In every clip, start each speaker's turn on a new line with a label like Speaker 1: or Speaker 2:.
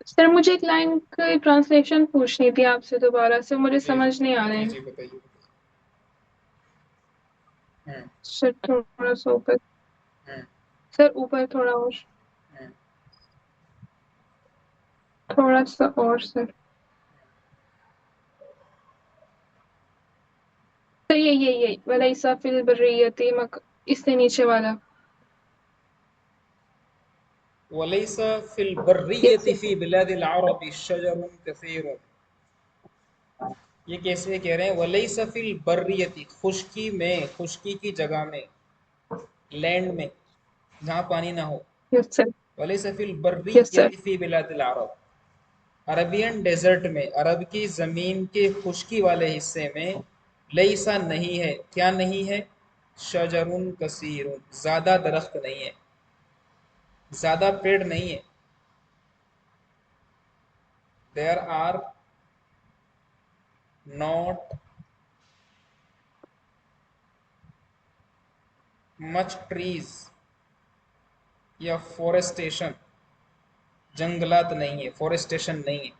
Speaker 1: سر مجھے ایک لائن کی ٹرانسلیشن پوچھنی تھی آپ سے دوبارہ سے، مجھے
Speaker 2: جی
Speaker 1: سمجھ نہیں آ رہے
Speaker 2: جی
Speaker 1: ہیں
Speaker 2: جی بتائیے
Speaker 1: سر، تھوڑا سا اوپر، سر اوپر تھوڑا اور، تھوڑا سا اور سر، سر یہ ولیس فی البریۃ اس سے نیچے والا،
Speaker 2: وَلَيْسَ فِي
Speaker 1: یس
Speaker 2: الْبَرِّيَّةِ فِي بِلَادِ الْعَرَبِ شَجَرٌ كَثِيرٌ. یہ کیسے کہہ رہے ہیں؟ وَلَيْسَ فِي الْبَرِّيَّةِ، خشکی میں، خشکی کی جگہ میں، لینڈ میں جہاں پانی نہ ہو.
Speaker 1: یس سر،
Speaker 2: وَلَيْسَ فِي
Speaker 1: یس سر،
Speaker 2: الْبَرِّيَّةِ فِي بِلَادِ الْعَرَبِ، عربین ڈیزرٹ میں، عرب کی زمین کے خشکی والے حصے میں، لیسا نہیں ہے، کیا نہیں ہے؟ شجرن کثیر، زیادہ درخت نہیں ہے، زیادہ پیڑ نہیں ہے. There are not much trees, یا فورسٹیشن، جنگلات نہیں ہے، فورسٹیشن نہیں ہے.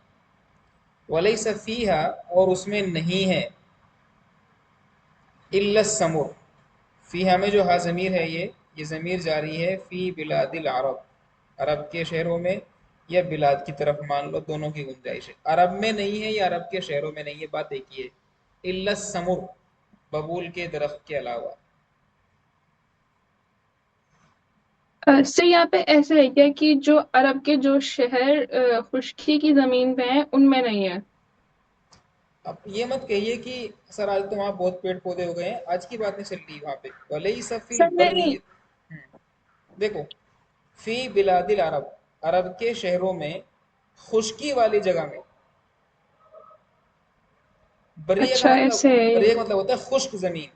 Speaker 2: ولیس فیہا، اور اس میں نہیں ہے، الا السمر، فیہا میں جو ہا ضمیر ہے یہ ضمیر جاری ہے فی بلاد العرب، عرب کے شہروں میں، یا بلاد کی طرف مان لو، دونوں کی گنجائش ہے. عرب میں نہیں ہے یا عرب کے شہروں میں نہیں ہے، بات ایک ہی ہے. الا السمر، ببول کے درخت کے علاوہ.
Speaker 1: سر یہاں پہ ایسے ہے کیا کہ جو عرب کے جو شہر خشکی کی زمین پہ ہیں ان میں نہیں ہے؟
Speaker 2: اب یہ مت کہیے کہ سر آج تو وہاں بہت پیڑ پودے ہو گئے ہیں، آج کی بات نہیں چل رہی وہاں پہ. ولیس فی
Speaker 1: سر نہیں،
Speaker 2: البریۃ، دیکھو، فی بلاد العرب، عرب کے شہروں میں، خشکی والی جگہ میں. بریہ کا
Speaker 1: اچھا
Speaker 2: مطلب،
Speaker 1: ایسے ہے،
Speaker 2: بریہ کا مطلب ہوتا ہے خشک زمین،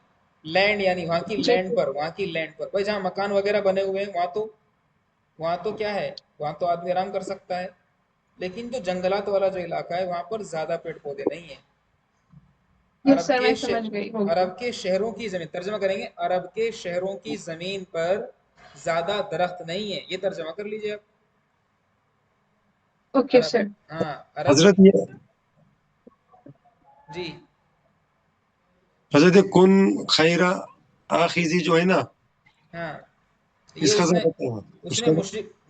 Speaker 2: لینڈ، یعنی وہاں کی
Speaker 1: جی
Speaker 2: لینڈ پر، وہاں کی لینڈ پر. بھائی جہاں مکان وغیرہ بنے ہوئے ہیں وہاں تو کیا ہے، وہاں تو آدمی آرام کر سکتا ہے. لیکن جو جنگلات والا جو علاقہ ہے وہاں پر زیادہ پیڑ پودے نہیں ہیں.
Speaker 1: یس سر میں سمجھ گئی ہوں.
Speaker 2: عرب کے شہروں کی زمین، ترجمہ کریں گے، عرب کے شہروں کی زمین پر زیادہ درخت نہیں ہے، یہ ترجمہ کر لیجئے آپ.
Speaker 1: اوکے
Speaker 2: عرب،
Speaker 1: سر.
Speaker 2: ہاں عرب،
Speaker 3: حضرت یہ
Speaker 2: جی
Speaker 3: حضرت کن خیرہ آخذی جو ہے نا،
Speaker 2: ہاں، یہ
Speaker 3: اس کا ذرا بتاؤ.
Speaker 2: اس
Speaker 3: اس
Speaker 2: نے
Speaker 3: کا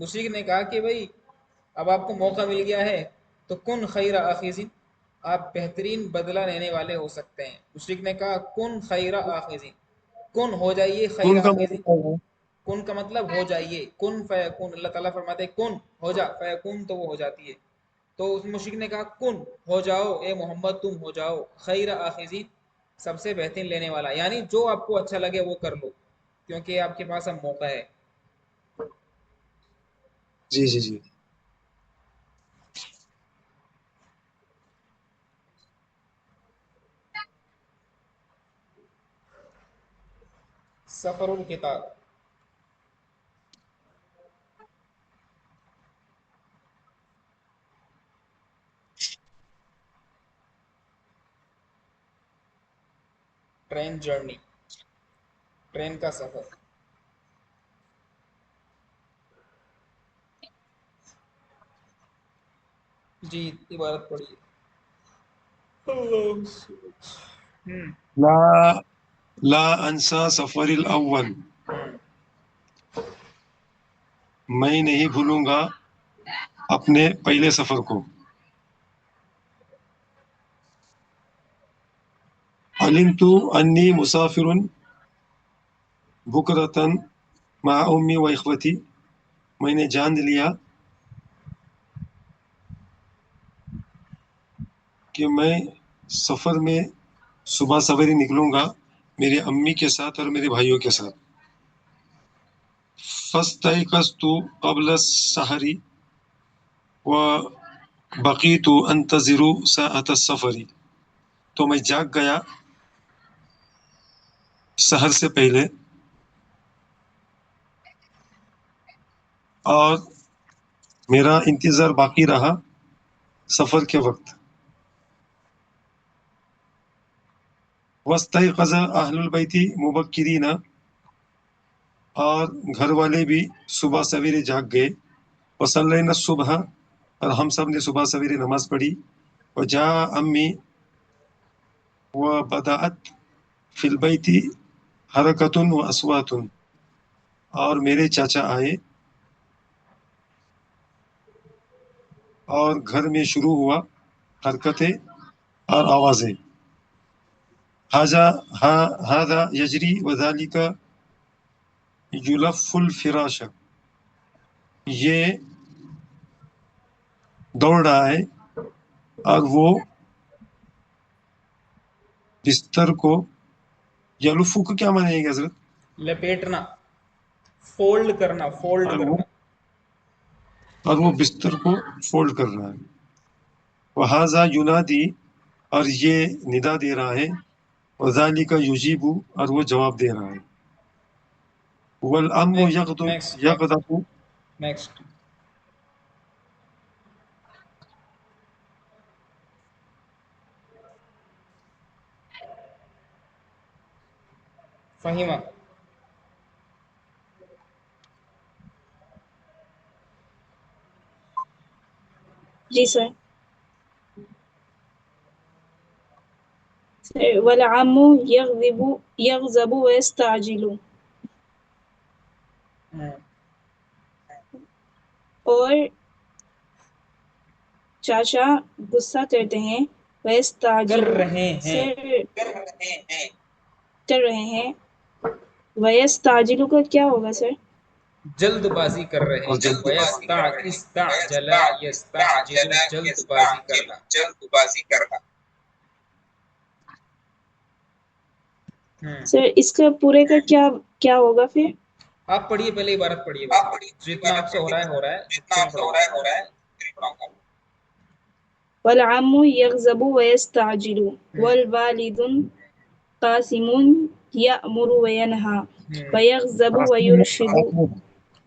Speaker 2: مشرک نے کہا کہ بھائی اب آپ کو موقع مل گیا ہے تو کن خیر آخذین، آپ بہترین بدلہ لینے والے ہو سکتے ہیں. مشرک نے کہا کن خیر آخذین، کن ہو جائیے خیر
Speaker 3: کن کا
Speaker 2: آخذین.
Speaker 3: مطلب ہے
Speaker 2: کن کا مطلب ہو جائیے، کن فیکون، اللہ تعالیٰ فرماتے ہیں کن ہو جا، فیکون تو وہ ہو جاتی ہے. تو اس مشرک نے کہا کن ہو جاؤ اے محمد، تم ہو جاؤ خیر آخذین، سب سے بہترین لینے والا، یعنی جو آپ کو اچھا لگے وہ کر لو کیونکہ آپ کے پاس اب موقع ہے.
Speaker 3: جی جی جی.
Speaker 2: سفر الکتاب، ٹرین جرنی، ٹرین کا سفر. جی عبارت پڑھیے.
Speaker 3: لا لا انسا سفر الاول، میں نہیں بھولوں گا اپنے پہلے سفر کو. علمت انی مسافر بکرتن مع امی و اخوتی، میں نے جان لیا کہ میں سفر میں صبح سویرے نکلوں گا میری امی کے ساتھ اور میرے بھائیوں کے ساتھ. فاستيقظت قبل السحر وبقيت انتظر ساعة السفر، تو میں جاگ گیا سحر سے پہلے اور میرا انتظار باقی رہا سفر کے وقت. واستيقظ اہل البیت مبکرین، اور گھر والے بھی صبح سویرے جاگ گئے. وصلینا الصبح، اور ہم سب نے صبح سویرے نماز پڑھی. وجا امی وبدأت فی البیت حرکت و اصوات، اور میرے چاچا آئے اور گھر میں شروع ہوا حرکتیں اور آوازیں. هذا یجری وذالک یلف الفراش، یہ دوڑ رہا ہے اور وہ بستر کو، یلفو کو کیا مانے گا حضرت؟
Speaker 2: لپیٹنا، فولڈ کرنا، فولڈ کرنا.
Speaker 3: اور وہ بستر کو فولڈ کر رہا ہے. وہذا ینادی، اور یہ ندا دے رہا ہے. وذالک یجیب، اور وہ جواب دے رہا ہے. والام
Speaker 2: نیکسٹ
Speaker 3: یغضب،
Speaker 2: نیکسٹ. فہیمہ.
Speaker 4: جی سر. والعم یغضب ویستعجل، اور چاچا غصہ کرتے ہیں.
Speaker 2: کر
Speaker 4: ویستعجل،
Speaker 2: رہے ہیں.
Speaker 4: سر کر رہے ہیں. ویستعجل کا کیا ہوگا سر؟
Speaker 2: جلد بازی کر رہے
Speaker 3: اور
Speaker 2: ہیں. استعجل یستعجل، جلد بازی کرنا.
Speaker 4: سر اس کا پورے کا کیا ہوگا پھر؟
Speaker 2: آپ پڑھیے، پہلے عبارت پڑھیے بیٹا. جتنا آپ سے ہو رہا ہے پھر میں پڑھاؤں گا.
Speaker 4: والعم یغضب ویستعجل، والوالد قاسم یأمر وینہا ویغضب ویرشد.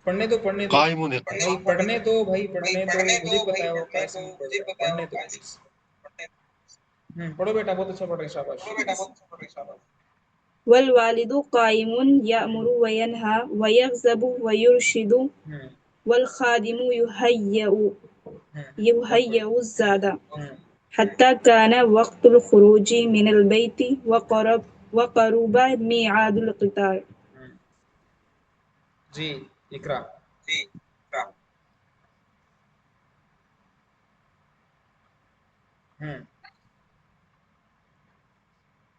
Speaker 2: پڑھنے دو
Speaker 3: قائم
Speaker 2: بھائی، پڑھنے دو بھائی، پڑھنے دو. مجھے پتا ہے وہ قاسم پڑھ رہا ہے. پڑھنے دو پلیز. پڑھو بیٹا، بہت اچھا پڑھ رہے ہیں، شاباش.
Speaker 4: والوالد قائم یأمر وینہا ویغضب ویرشد، والخادم یہیئ الزاد حتی کان وقت الخروج من البیت وقرب میعاد القطار.
Speaker 2: جی اقرا.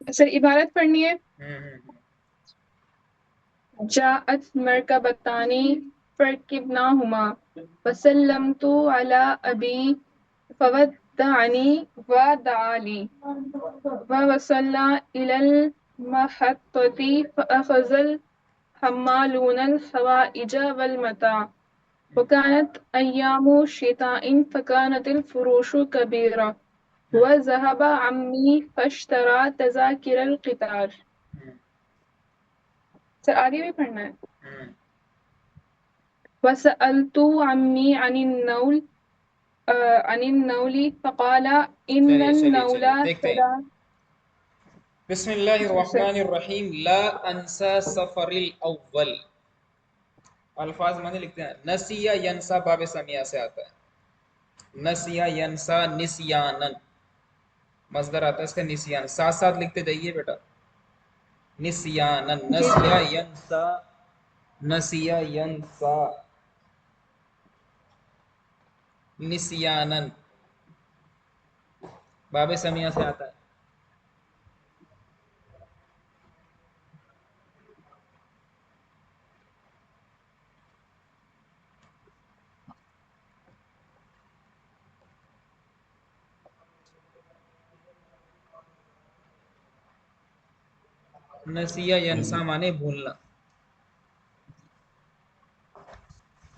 Speaker 1: سر عبارت پڑھنی ہے. جاءت مرکبتان فركبناهما وسلمت على أبي فودعني ودعا لي ووصلنا إلى المحطة فأخذ الحمالون الحوائج والمتاع وكانت أيام شتاء فكانت الفروش كبيرة وذهب عمي فاشترى تذاكر القطار. سر آگے بھی پڑھنا ہے. وسألت عمي عن النول فقال إن النول
Speaker 2: بسم اللہ الرحمن الرحیم. لا انسا سفر الاول. الفاظ معنی لکھتے ہیں. نسیہ ینسا باب سمیہ سے آتا ہے. نسیہ ینسا نسیانن، مصدر آتا ہے اس کا نسیان. ساتھ ساتھ لکھتے جائیے بیٹا. نسیانن، نسیہ ینسا، نسیہ ینسا، نسیانن، باب سمیہ سے آتا ہے. نسیہ ینسا مانے بھولنا.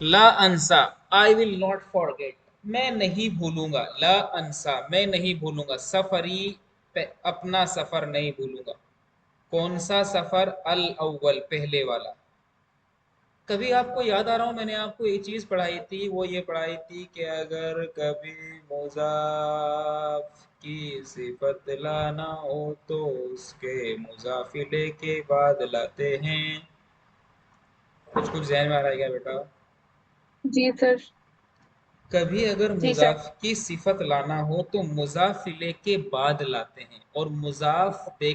Speaker 2: لا انسا، I will not forget، میں نہیں بھولوں گا. لا انسا، میں نہیں بھولوں گا. سفری، اپنا سفر نہیں بھولوں گا. کون سا سفر؟ الاول، پہلے والا. کبھی آپ کو یاد آ رہا ہوں میں نے آپ کو یہ چیز پڑھائی تھی، وہ یہ پڑھائی تھی کہ اگر کبھی مضاف کی صفت لانا ہو تو اس کے مضاف لے کے بعد لاتے ہیں. کچھ ذہن میں آ رہا ہے کیا بیٹا؟
Speaker 1: جی سر.
Speaker 2: کبھی اگر
Speaker 1: جی سر.
Speaker 2: مضاف کی صفت لانا ہو تو مضاف الیہ کے بعد لاتے ہیں، اور مضاف
Speaker 1: جی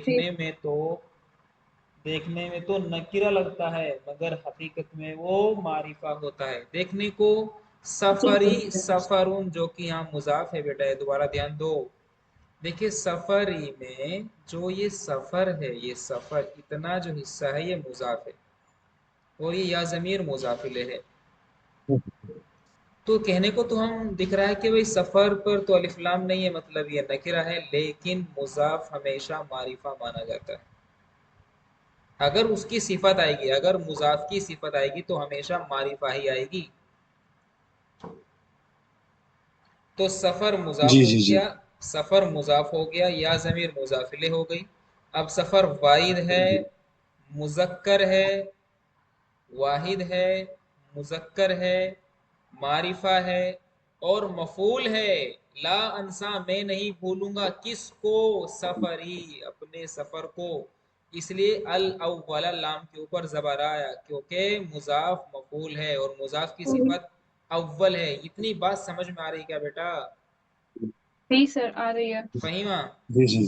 Speaker 2: دیکھنے میں تو نکرہ لگتا ہے مگر حقیقت میں وہ معرفہ ہوتا ہے. دیکھنے کو
Speaker 1: جی
Speaker 2: سفری سفرون جو کہ یہاں مضاف ہے بیٹا، دوبارہ دھیان دو. دیکھیے سفری میں جو یہ سفر ہے، یہ سفر اتنا جو حصہ ہے یہ مضاف ہے، اور یہ یا ضمیر مضاف الیہ ہے. تو کہنے کو تو ہم دکھ رہا ہے کہ بھئی سفر پر تو الف لام نہیں ہے، مطلب یہ نکرہ ہے، لیکن مضاف ہمیشہ معرفہ مانا جاتا ہے. اگر اس کی صفت آئے گی، اگر مضاف کی صفت آئے گی تو ہمیشہ معرفہ ہی آئے گی. تو سفر مضاف
Speaker 3: جی
Speaker 2: ہو
Speaker 3: جی جی
Speaker 2: گیا، سفر مضاف ہو گیا، یا ضمیر مضاف الیہ ہو گئی. اب سفر واحد ہے، مذکر ہے، واحد ہے، مذکر ہے، معرفہ ہے اور مفعول ہے. لا انسا میں نہیں بھولوں گا، کس کو؟ سفری، اپنے سفر کو. اس لیے الاول لام کے اوپر زبر آیا کیونکہ مضاف مفعول ہے اور مضاف کی صفت اول ہے. اتنی بات سمجھ میں آ رہی کیا بیٹا؟
Speaker 1: جی سر آ رہی ہے.
Speaker 2: فہیمہ؟
Speaker 3: جی جی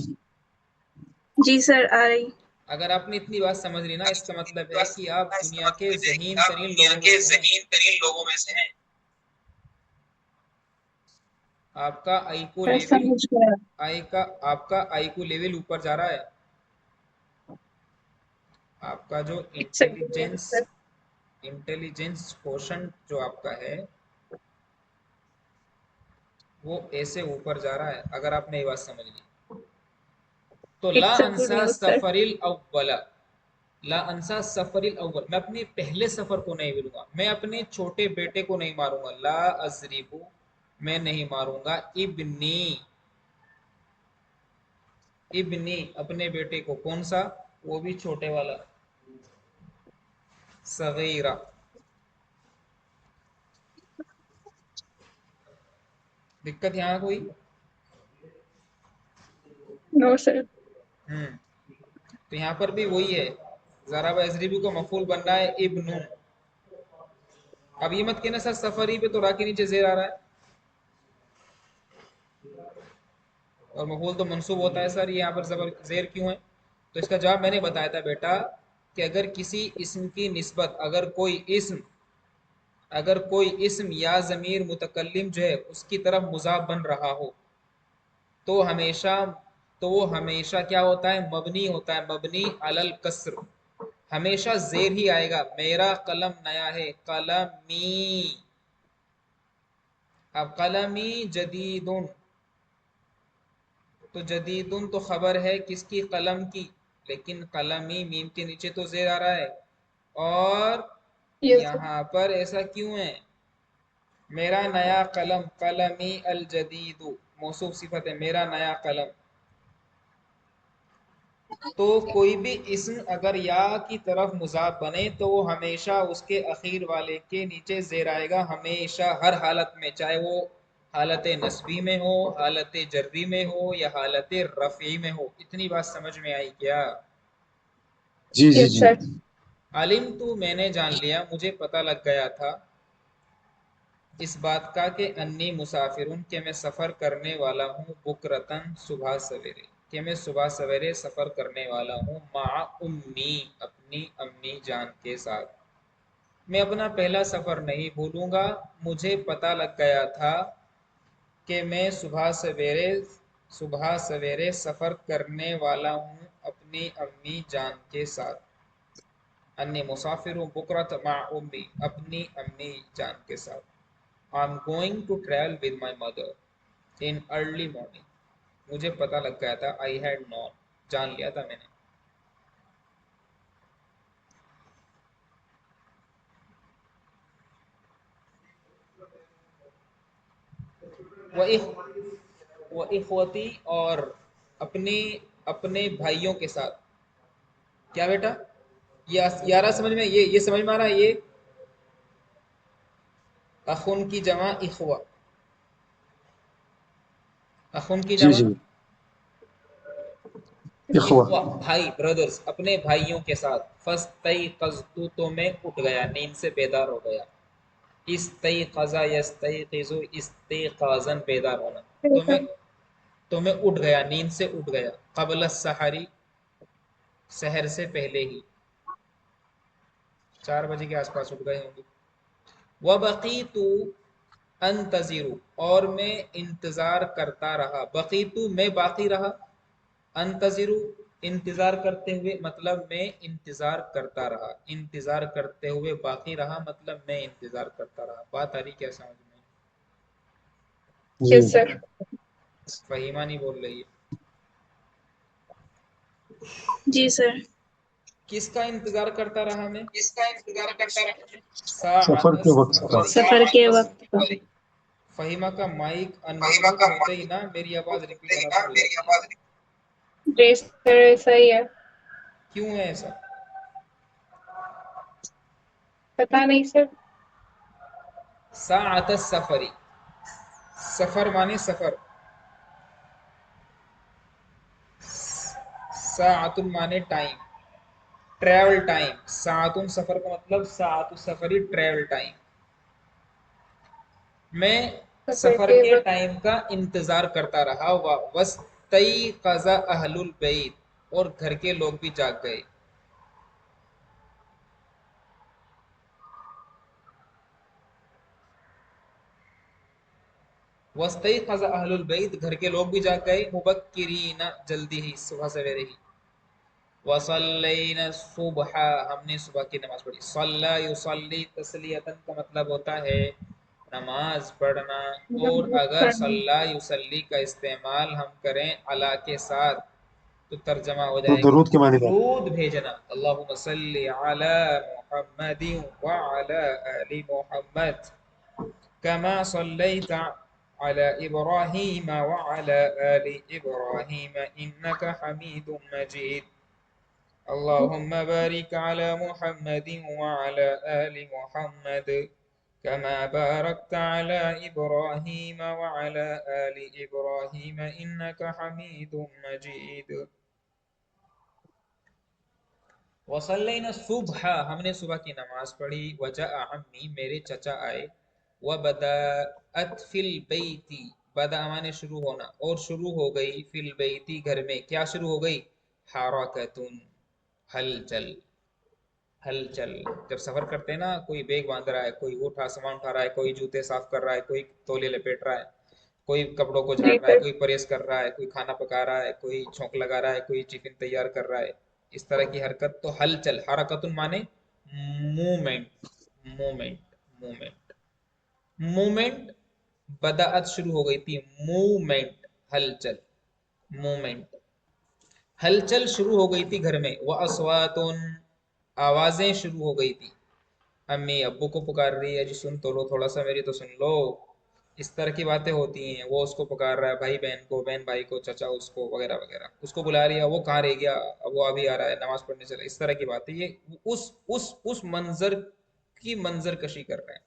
Speaker 4: جی سر آ رہی.
Speaker 2: اگر آپ نے اتنی بات سمجھ لی نا، اس کا مطلب ہے کہ آپ دنیا کے ذہین ترین لوگوں میں سے ہیں. آپ کا آئیکو
Speaker 1: سر
Speaker 2: لیول،
Speaker 1: سمجھ گیا.
Speaker 2: آپ کا آئیکو لیول اوپر جا رہا ہے. آپ کا جو
Speaker 1: ایک سیکنڈ سر.
Speaker 2: انٹیلیجنس کوشن جو آپ کا ہے وہ ایسے اوپر جا رہا ہے، اگر آپ نے یہ بات سمجھ لی تو.
Speaker 1: ایک
Speaker 2: لا انسا
Speaker 1: سیکنڈ سر.
Speaker 2: سفر الاول، لا انسا سفر الاول، میں اپنے پہلے سفر کو نہیں بھولوں گا، میں اپنے چھوٹے بیٹے کو نہیں ماروں گا. لا اضربو، میں نہیں ماروں گا. ابنی، ابنی اپنے بیٹے کو. کون سا؟ وہ بھی چھوٹے والا، صغیرہ. دقت یہاں کوئی؟
Speaker 1: نو سر.
Speaker 2: تو یہاں پر بھی وہی ہے، ضرب یضرب کا مفعول بن رہا ہے ابن. اب یہ مت کہنا سر سفری پہ تو را کے نیچے زیر آ رہا ہے اور مفعول تو منصوب ہوتا ہے سر، یہ یہاں پر زیر کیوں ہے؟ تو اس کا جواب میں نے بتایا تھا بیٹا کہ اگر کسی اسم کی نسبت، اگر کوئی اسم یا ضمیر متکلم جو ہے اس کی طرف مضاف بن رہا ہو تو وہ ہمیشہ کیا ہوتا ہے؟ مبنی ہوتا ہے، مبنی علی الکسر. ہمیشہ زیر ہی آئے گا. میرا قلم نیا ہے، قلمی. اب قلمی جدیدن، تو جدیدن تو خبر ہے کس کی؟ قلم کی. لیکن قلمی میم کے نیچے تو زیر آ رہا ہے، اور
Speaker 1: یس سر.
Speaker 2: یہاں پر ایسا کیوں ہے؟ میرا نیا قلم، قلمی الجدید، موصوف صفت ہے میرا نیا قلم. تو کوئی بھی اسم اگر یا کی طرف مضاف بنے تو وہ ہمیشہ اس کے اخیر والے کے نیچے زیر آئے گا، ہمیشہ، ہر حالت میں، چاہے وہ حالت نصبی میں ہو، حالت جری میں ہو یا حالت رفعی میں ہو. اتنی بات سمجھ میں آئی کیا؟
Speaker 3: جی جی
Speaker 1: یس
Speaker 3: جی
Speaker 1: سر.
Speaker 2: علم تو میں نے جان لیا، مجھے پتہ لگ گیا تھا اس بات کا کہ انی مسافرون، کہ میں سفر کرنے والا ہوں، بکرتن صبح سویرے، کہ میں صبح سویرے سفر کرنے والا ہوں، مع امی، اپنی امی جان کے ساتھ. میں اپنا پہلا سفر نہیں بھولوں گا، مجھے پتہ لگ گیا تھا کہ میں صبح سویرے سفر کرنے والا ہوں اپنی امی جان کے ساتھ. انی مسافر ہوں بکرت مع امی، اپنی امی جان کے ساتھ. I'm going to travel with my mother in early morning. مجھے پتہ لگ گیا تھا، I had known، جان لیا تھا میں نے. وَإِخْوَتِي، اور اپنے بھائیوں کے ساتھ. کیا بیٹا؟ یارہ سمجھ میں، یہ سمجھ میں آ رہا ہے؟ یہ اخن کی جمع اخوہ، اخن کی
Speaker 3: جی
Speaker 2: جمع
Speaker 3: جی اخوہ.
Speaker 2: اخوہ، بھائی، بردرز، اپنے بھائیوں کے ساتھ. فَاسْتَيْقَظْتُ، تو میں اٹھ گیا، نیند سے بیدار ہو گیا. استيقظ يستيقظ استيقاظا بیدار ہونا. تمہیں اٹھ گیا، نیند سے اٹھ گیا. قبل السحری سحر سے پہلے ہی، 4 بجے کے آس پاس اٹھ گئے ہوں گے. وبقیت انتظر اور میں انتظار کرتا رہا. بقیت میں باقی رہا، انتظر انتظار کرتے ہوئے، مطلب میں انتظار کرتا رہا. انتظار کرتے ہوئے باقی رہا مطلب میں انتظار کرتا رہا. بات آ رہی کیا سمجھ میں؟
Speaker 3: جی
Speaker 1: یس سر.
Speaker 2: فہیمہ نہیں بول رہی ہے.
Speaker 4: جی سر.
Speaker 2: کس کا انتظار کرتا رہا میں؟
Speaker 3: سفر
Speaker 2: ساعت
Speaker 3: کے وقت کا.
Speaker 4: سفر کے وقت کا.
Speaker 2: فہیمہ کا مائک انمیوٹ ہوتے ہی نا میری آواز ریپیٹ ہونا شروع ہو جاتی ہے.
Speaker 1: جی سر ایسا ہی ہے.
Speaker 2: کیوں ہے ایسا؟
Speaker 1: پتا نہیں سر.
Speaker 2: ساعت السفری، سفر مانے سفر، ساعت مانے ٹائم، ٹریول ٹائم. ساعت سفر کا مطلب ساعت السفری ٹریول ٹائم. میں
Speaker 1: سفر
Speaker 2: سفر
Speaker 1: کے
Speaker 2: کے
Speaker 1: وقت.
Speaker 2: ٹائم کا انتظار کرتا رہا. وَاسْتَيْقَظَ أَهْلُ الْبَيْتِ اور گھر کے لوگ بھی جاگ گئے. وَاسْتَيْقَظَ أَهْلُ الْبَيْتِ گھر کے لوگ بھی جاگ گئے. مُبَكِّرِينَ جلدی ہی، صبح سویرے ہی. وَصَلَّيْنَا الصُّبْحَ ہم نے صبح کی نماز پڑھی. صَلَّى يُصَلِّي تسلیۃً کا مطلب ہوتا ہے نماز پڑھنا. اور اگر صلی یصلی کا استعمال ہم کریں علی کے ساتھ تو ترجمہ ہو
Speaker 3: تو
Speaker 2: جائے گا
Speaker 3: درود کے معنی میں.
Speaker 2: درود بھیجنا. اللہم صلی علی محمد وعلی آل محمد کما صلیت علی ابراہیم وعلی آل ابراہیم انک حمید مجید. اللہم بارک علی محمد وعلی آل محمد كما باركت على إبراهيم وعلى آل إبراهيم إنك حميد مجيد. وصلينا الصبح ہم نے صبح کی نماز پڑھی. وجاء عمی میرے چچا آئے. وبدأت في البيت بدا مانے شروع ہونا اور شروع ہو گئی فی البیتی گھر میں. کیا شروع ہو گئی؟ حرکت ہلچل. ہلچل جب سفر کرتے ہیں نا، کوئی بیگ باندھ رہا ہے، کوئی اٹھا سامان اٹھا رہا ہے، کوئی جوتے صاف کر رہا ہے، کوئی تولے لپیٹ رہا ہے، کوئی کپڑوں کو جھاڑ
Speaker 1: جی
Speaker 2: رہا ہے،
Speaker 1: سر.
Speaker 2: کوئی پریس کر رہا ہے، کوئی کھانا پکا رہا ہے، کوئی چھونک لگا رہا ہے، کوئی ٹفن تیار کر رہا ہے. اس طرح کی حرکت تو ہلچل. حرکت مانے مومنٹ. Moment moment moment. بدأت شروع ہو گئی تھی. مومنٹ ہلچل. مومنٹ ہلچل شروع ہو گئی تھی گھر میں. وَأَصْوَاتٌ آوازیں شروع ہو گئی تھی. امی ابو کو پکار رہی ہے، جی سن تو لو تھوڑا سا میری تو سن لو. اس طرح کی باتیں ہوتی ہیں. وہ اس کو پکار رہا ہے، بھائی بہن کو، بہن بھائی کو، چچا اس کو، وغیرہ وغیرہ. اس کو بلا رہی ہے، وہ کہاں رہ گیا، اب وہ ابھی آ رہا ہے، نماز پڑھنے چلا. اس طرح کی باتیں یہ اس منظر کی منظر کشی کر رہے ہیں.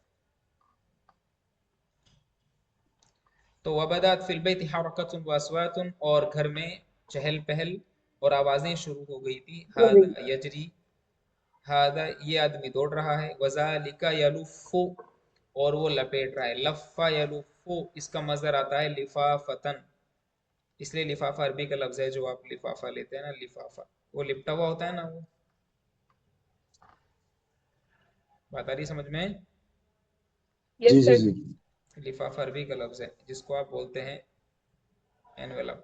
Speaker 2: تو وبدات فی البیت حرکت واصوات اور گھر میں چہل پہل اور آوازیں شروع ہو گئی تھی. ھذا یجری ھذا یہ آدمی دوڑ رہا ہے. وذالک یلف اور وہ لپیٹ رہا ہے. لفا یلف اس کا مصدر آتا ہے لفافتن، اس لیے لفافہ عربی کا لفظ ہے. جو آپ لفافہ لیتے ہیں نا، لفافہ وہ لپٹا ہوا ہوتا ہے نا. وہ بات آ رہی سمجھ میں؟
Speaker 3: جی
Speaker 1: یس
Speaker 3: جی
Speaker 1: سر.
Speaker 3: جی.
Speaker 2: لفافہ عربی کا لفظ ہے جس کو آپ بولتے ہیں انویلپ.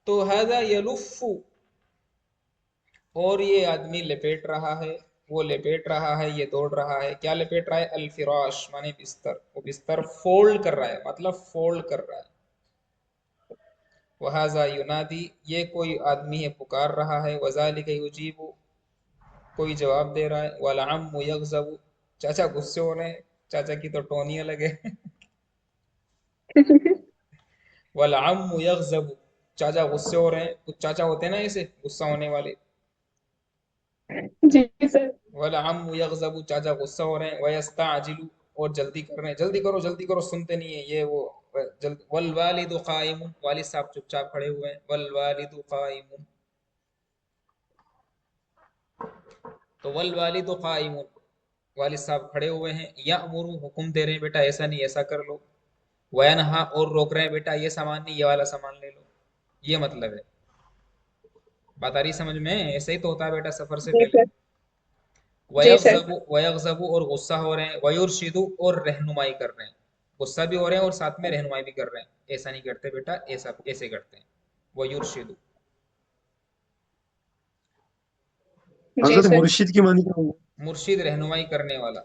Speaker 2: تو ھذا یلف اور یہ آدمی لپیٹ رہا ہے، وہ لپیٹ رہا ہے، یہ دوڑ رہا ہے. کیا لپیٹ رہا ہے؟ الفراش مانے بستر. وہ بستر فولڈ کر رہا ہے، مطلب فولڈ کر رہا ہے. وَهَذَا يُنَادِي یہ کوئی آدمی ہے پکار رہا ہے. وَذَلِكَ يُجِيبُ کوئی جواب دے رہا ہے. وَالْعَمُّ يَغْضَبُ چاچا غصے ہو رہے ہیں. چاچا کی تو ٹونی الگ ہے. وَالْعَمُّ يَغْضَبُ چاچا غصے ہو رہے ہیں. کچھ چاچا ہوتے ہیں نا ایسے غصہ ہونے والے.
Speaker 1: جی سر.
Speaker 2: وَالْعَمُّ يَغْضَبُ چاچا غصہ ہو رہے ہیں. وَيَسْتَعْجِلُ اور جلدی کر رہے ہیں، جلدی کرو جلدی کرو، سنتے نہیں ہیں یہ وہ جلد. والوالد قائم والد صاحب چپ چاپ کھڑے ہوئے ہیں. والوالد قائم تو والوالد قائم والد صاحب کھڑے ہوئے ہیں، یأمرو حکم دے رہے ہیں بیٹا ایسا نہیں ایسا کر لو، وینہا اور روک رہے ہیں بیٹا یہ سامان نہیں یہ والا سامان لے لو، یہ مطلب ہے۔ بات آ رہی سمجھ میں؟ ایسا ہی تو ہوتا ہے بیٹا سفر سے
Speaker 4: جی
Speaker 2: پہلے۔
Speaker 4: سر، جی سر،
Speaker 2: ویغضبو اور غصہ ہو رہے ہیں، ویرشدو اور رہنمائی کر رہے ہیں، غصہ بھی ہو رہے ہیں اور ساتھ میں رہنمائی بھی کر رہے ہیں، ایسا نہیں کرتے بیٹا ایسا ایسے کرتے ہیں، ویرشدو۔
Speaker 1: جی
Speaker 3: حضرت
Speaker 1: سر،
Speaker 3: مرشد کی معنی کیا ہوگا؟
Speaker 2: مرشد رہنمائی کرنے والا۔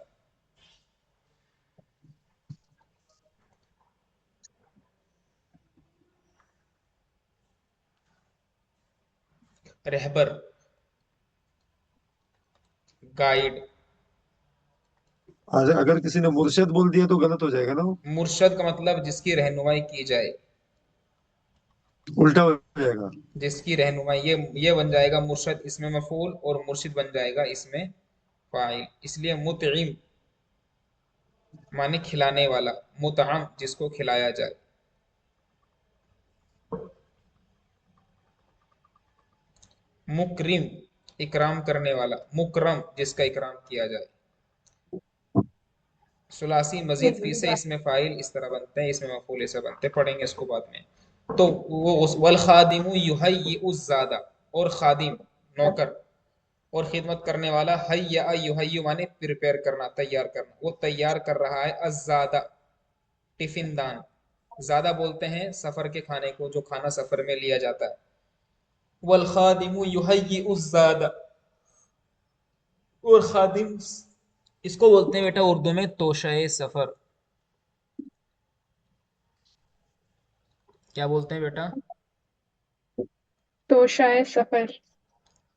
Speaker 2: رہبر، گائیڈ۔
Speaker 3: اگر کسی نے مرشد بول دیا تو غلط ہو جائے گا نا، وہ
Speaker 2: مرشد کا مطلب جس کی رہنمائی کی جائے،
Speaker 3: الٹا ہو جائے گا۔
Speaker 2: جس کی رہنمائی، یہ بن جائے گا مرشد اس میں مفعول اور مرشد بن جائے گا اس میں فاعل۔ اس لیے مطعم معنی کھلانے والا، مطعم جس کو کھلایا جائے۔ مکرم اکرام کرنے والا، مکرم جس کا اکرام کیا جائے۔ ثلاثی مزید فی سے اس میں فاعل اس طرح بنتے ہیں، اس میں مفعول ایسے بنتے ہیں، پڑھیں گے اس کو بعد میں۔ تو وہ والخادم یحیئ الزاد، اور خادم نوکر اور خدمت کرنے والا، حیّ یحیّ مانے پریپیئر کرنا تیار کرنا، وہ تیار کر رہا ہے الزاد ٹفن دان، زیادہ بولتے ہیں سفر کے کھانے کو جو کھانا سفر میں لیا جاتا ہے۔ والخادم یحیئ الزاد، اور خادم اس کو بولتے ہیں بیٹا اردو میں توشہ سفر۔ کیا بولتے ہیں بیٹا؟
Speaker 1: تو شاید سفر۔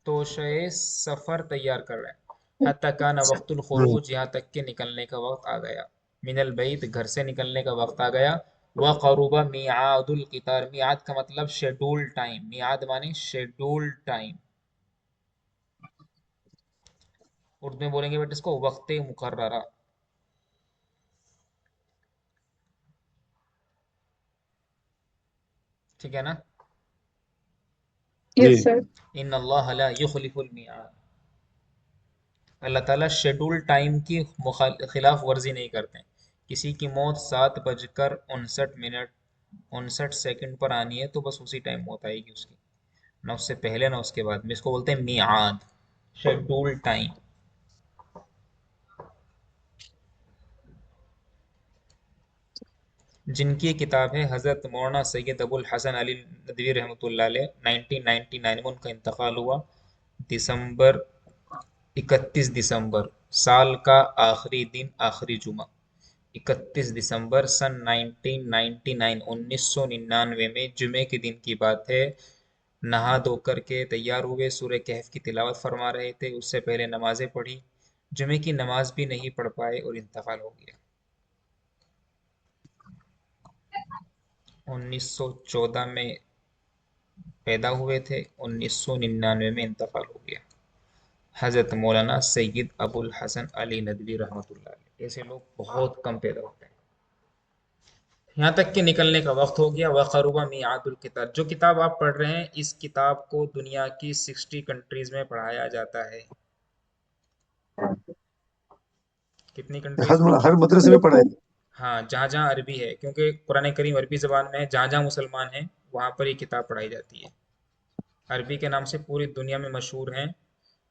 Speaker 2: توشہ سفر تیار کر رہے ہیں۔ حتی کان وقت الخروج، یہاں تک کہ نکلنے کا وقت آ گیا۔ من البیت، گھر سے نکلنے کا وقت آ گیا۔ وقرب میعاد القطار، میعاد کا مطلب شیڈول ٹائم، میعاد معنی شیڈول ٹائم، اردو میں بولیں گے بیٹا اس کو وقت مقررہ۔ ٹھیک ہے نا؟
Speaker 3: جی،
Speaker 1: یس سر۔
Speaker 2: ان اللہ لا یخلف المیعاد، اللہ تعالیٰ شیڈول ٹائم کی خلاف ورزی نہیں کرتے ہیں۔ کسی کی موت 7:59 پر آنی ہے تو بس اسی ٹائم موت آئے گی اس کی، نہ اس سے پہلے نہ اس کے بعد میں، اس کو بولتے ہیں میعاد، شیڈول ٹائم۔ جن کی کتاب ہے حضرت مولانا سید ابو الحسن علی ندوی رحمۃ اللہ علیہ، 1999 میں ان کا انتقال ہوا، 31 دسمبر، سال کا آخری دن، آخری جمعہ، 31 دسمبر سن 1999 میں جمعے کے دن کی بات ہے۔ نہا دھو کر کے تیار ہوئے، سورہ کہف کی تلاوت فرما رہے تھے، اس سے پہلے نمازیں پڑھی، جمعے کی نماز بھی نہیں پڑھ پائے اور انتقال ہو گیا۔ 1914 میں پیدا ہوئے تھے، 1999 میں انتقال ہو گیا۔ حضرت مولانا سید ابو الحسن علی ندوی رحمۃ اللہ علیہ۔ ایسے لوگ بہت کم پیدا ہوتے ہیں۔ یہاں تک کہ نکلنے کا وقت ہو گیا۔ وقرب میعاد الکتاب، جو کتاب آپ پڑھ رہے ہیں اس کتاب کو دنیا کی 60 کنٹریز میں پڑھایا جاتا ہے۔ کتنی کنٹریز میں؟
Speaker 3: ہر مدرسے میں پڑھائے گا۔
Speaker 2: ہاں، جہاں جہاں عربی ہے، کیونکہ قرآن کریم عربی زبان میں ہے، جہاں جہاں مسلمان ہیں وہاں پر یہ کتاب پڑھائی جاتی ہے۔ عربی کے نام سے پوری دنیا میں مشہور ہیں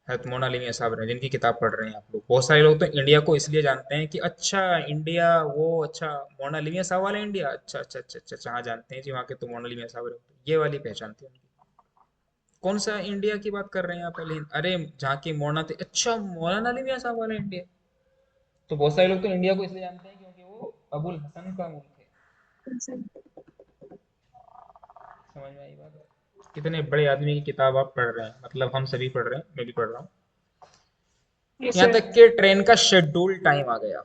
Speaker 2: حضرت مولانا علی میاں صاحب، جن کی کتاب پڑھ رہے ہیں آپ لوگ۔ بہت سارے لوگ تو انڈیا کو اس لیے جانتے ہیں کہ اچھا انڈیا، وہ اچھا مولانا علی میاں صاحب والا انڈیا، اچھا اچھا اچھا اچھا، ہاں جانتے ہیں جی، وہاں کے تو مولانا علی میاں صاحب رہتے ہیں، یہ والی پہچان تھی ان کی۔ کون سا انڈیا کی بات کر رہے ہیں آپ؟ پہلے ارے جہاں کی مولانا تھے، اچھا مولانا علی میاں صاحب والا انڈیا۔ تو بہت سارے لوگ تو انڈیا کو اس لیے جانتے ہیں کیونکہ وہ ابو الحسن کا ملک ہے۔ سمجھ میں آئی بات؟ کتنے بڑے آدمی کی کتاب آپ پڑھ رہے ہیں، مطلب ہم سبھی پڑھ رہے ہیں، میں بھی پڑھ رہا ہوں۔
Speaker 1: یس
Speaker 2: یہاں
Speaker 1: سر۔
Speaker 2: تک کہ ٹرین کا شیڈول ٹائم آ گیا۔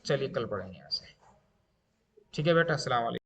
Speaker 2: چلیے کل پڑھیں گے یہاں سے۔ ٹھیک ہے بیٹا، السلام علیکم۔